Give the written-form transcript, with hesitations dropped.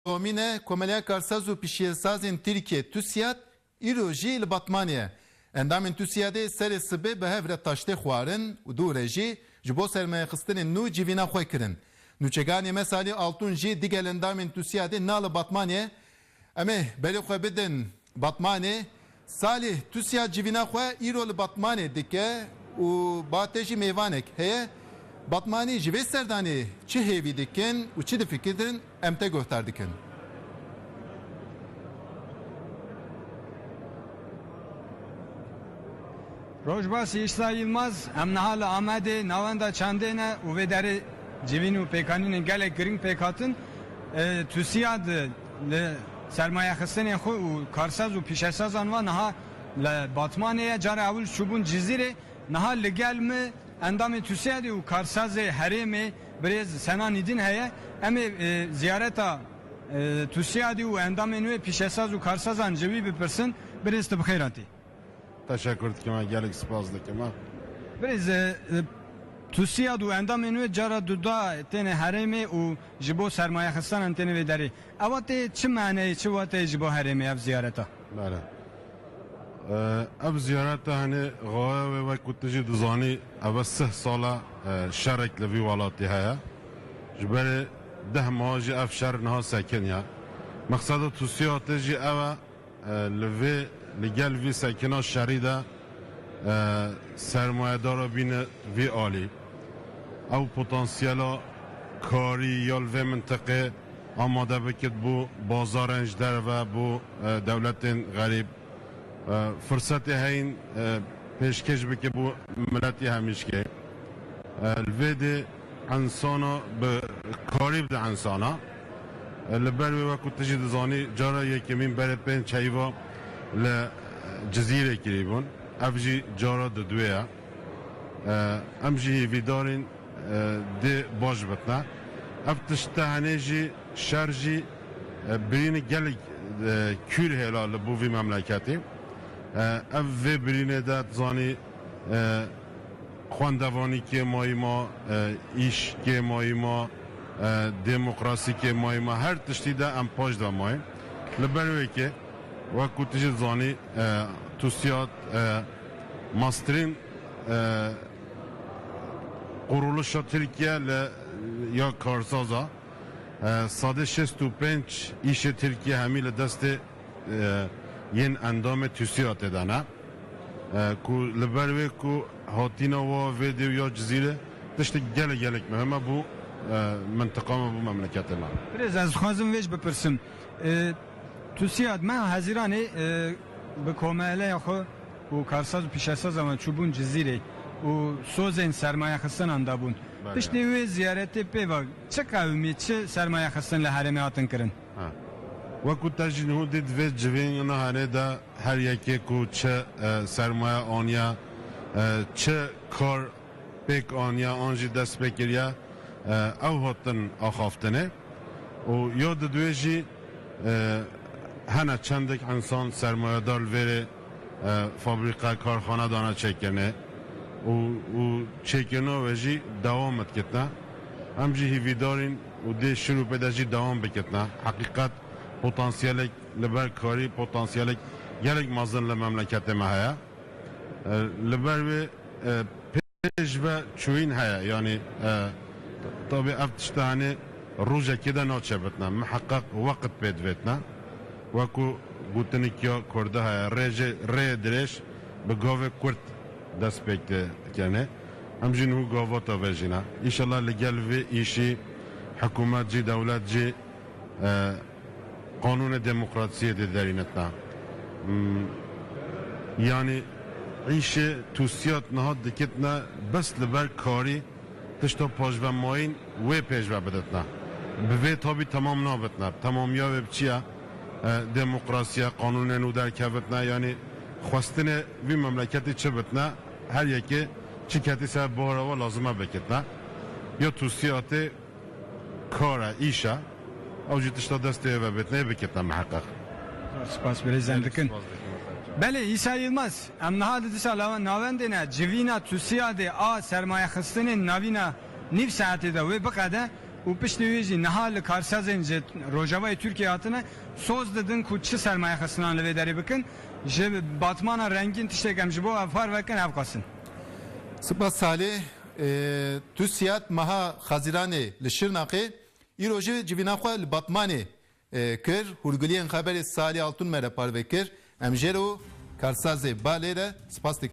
Domine Komelya Karsaz u Pişiyesazên Tirkiye Tusiyat îrojî li Batmaniye. Endamên Tusiyadê serê sibê bi hev re taştê xwarin û dû re jî ji bo sermayexistinên nû civîna xwe kirin. Nûçeganê me salî altûn jî digel endamên Tusiyadê na li Batmaniye. Em ê berê xwe bidin Batmanê. Salî Tusiya civîna xwe îro li Batmanê dike û batê jî mêvanek heye. Batmanî ji vê serdanê çi hêvî dikin û çi difikirin em te guhtar dikin. Rojbas İsa Yılmaz em niha li Amedê navenda çandê ne û vê derê civîn û pêkanînên gelek giring pêkhatin Tusiya li sermayexistinên xwe û karsaz û pîşesazan wan niha li Batmanê cara ewil çûbûn Cizîrê niha li gel mi endamê Tusiyadê û karsazê herêmê birêz Sena Nîdîn heye em ê ziyareta Tusiyadê û endamên wê pîşesaz û karsazan ji wî bipirsin birêz tu bi xêr hatî. Teşekkür ederim. Gelek spas dikim. Birêz Tusiyad û endamên wê cara duda tenê herêmê û ji bo sermayexistan tenê vê derê. Ewa tê çi maneyê çi watê ji bo herêmê ev ziyareta? Bele. Ev ziyareta hani gaye ve kutiji dizani ev 3 sala şerek li vî welatî heye. Ji berê 10 maha jî ev şer niha sekin ya. Meqseda Tusiyatê jî ew li vê li gel vî sekina şerî de sermayedara bîne vî alî. Ew potansiyela karî ya li vê mintiqê amade bikit bû bazarên ji derve bû dewletên gerîb. Fırsatı heyin peşkeş bike bu milleti hemişke. Elvedi insana be karib de insana. Leber ve kutiji dizani cara yekimin berepen çayva le cezire kiribun. Evji cara de duya. Amji vidarin de baş betna. Ev tiştahneji şerji birini gelik kür helal bu vi memleketi. Ev ve birine de zani xwendevani ke mayma iş ke mayma demokrasi ke mayma her tiştî de em paş da mayın li ber wê ke wekû tu jî zanî Tusiyat masterên quruluşa Tirkiye li ya karsaza sadê 65 îşê Tirkiye hemî li destê yen endamê Tusiyatê de ne ku li ber wê ku hatina wa vê dêw ya Cizîrê tiştê gelek gelek mühim e bû mintiqa me bû memleketê me. Birêz ez dixwazim vê ji bipirsim. Tusiyad me Hezîranê bi komeleya xwe û karsaz û pîşesazan çûbûn Cizîrê û sozên sermayexistinan da bûn. Tiştê wê ziyaretê pê ve çi qewmî çi sermayexistin li herêmê hatin kirin? Wekû te jî nû dît vê civên herê de her yekê ku çi sermaye aniya çi kar pêk aniya an jî dest pê kiriye ew hatin axaftinê û ya di duê jî hene çendek insan sermayedar li vêrê fabrîka karxana dana çêkirine û çêkirina we jî dewam dikitine em jî hîvîdarîn û dê şirû pê de jî dewam bikitine heqîqet potansiyelek li ber karî potansiyelek gelek mezin li memleketê me heye li ber wê pêş ve çûyîn heye yani tabi ev tiştê henê rojekê de naçebitine miheqeq weqit pê divêtine wekû gotinikiya Kurdî heye rê dirêj bi gavê Kurd dest pêk dikirine em jî nû gavata ve jî ne îşallah li gel vê îşî hikûmet jî dewlet jî kanun demokrasiye de derinetna. Yani işe Tusiyat nihat diketne bes li ber karî tişta pajvemayîn wê pêşve bidetne. Bi vê tabi tamam nabitne. Tamamiya wê biçiye demokrasiye kanûnên û derkevitne yani xwestinê vî memleketê çi bitne her yekê çi ketî ser bara we lazim e bikitne. Ya Tusiyatê kara îşe او جی تشتا دسته و بتنه بکتن محقق. Spas birêz dikin. Belê İsa Yılmaz em niha di disa navendê ne civîna Tusiyadê a sermayexistinên navîna nîv saetê de wê biqede و پشت ویجی نهال کارسازین جه روجاوای ترکیه هاتنه سوز دادن که چه سرمایه خستنان لوی داری بکن جه باتمانا رنگین تشتگم جبو افار وکن افقاسن. سپاس ساله توسیات مها خزیرانه لشرناقه ایروژه جویناخوا لباتمانه کر هرگلیان خبر سالی altun mere parve kir امجرو کارساز بالره سپاس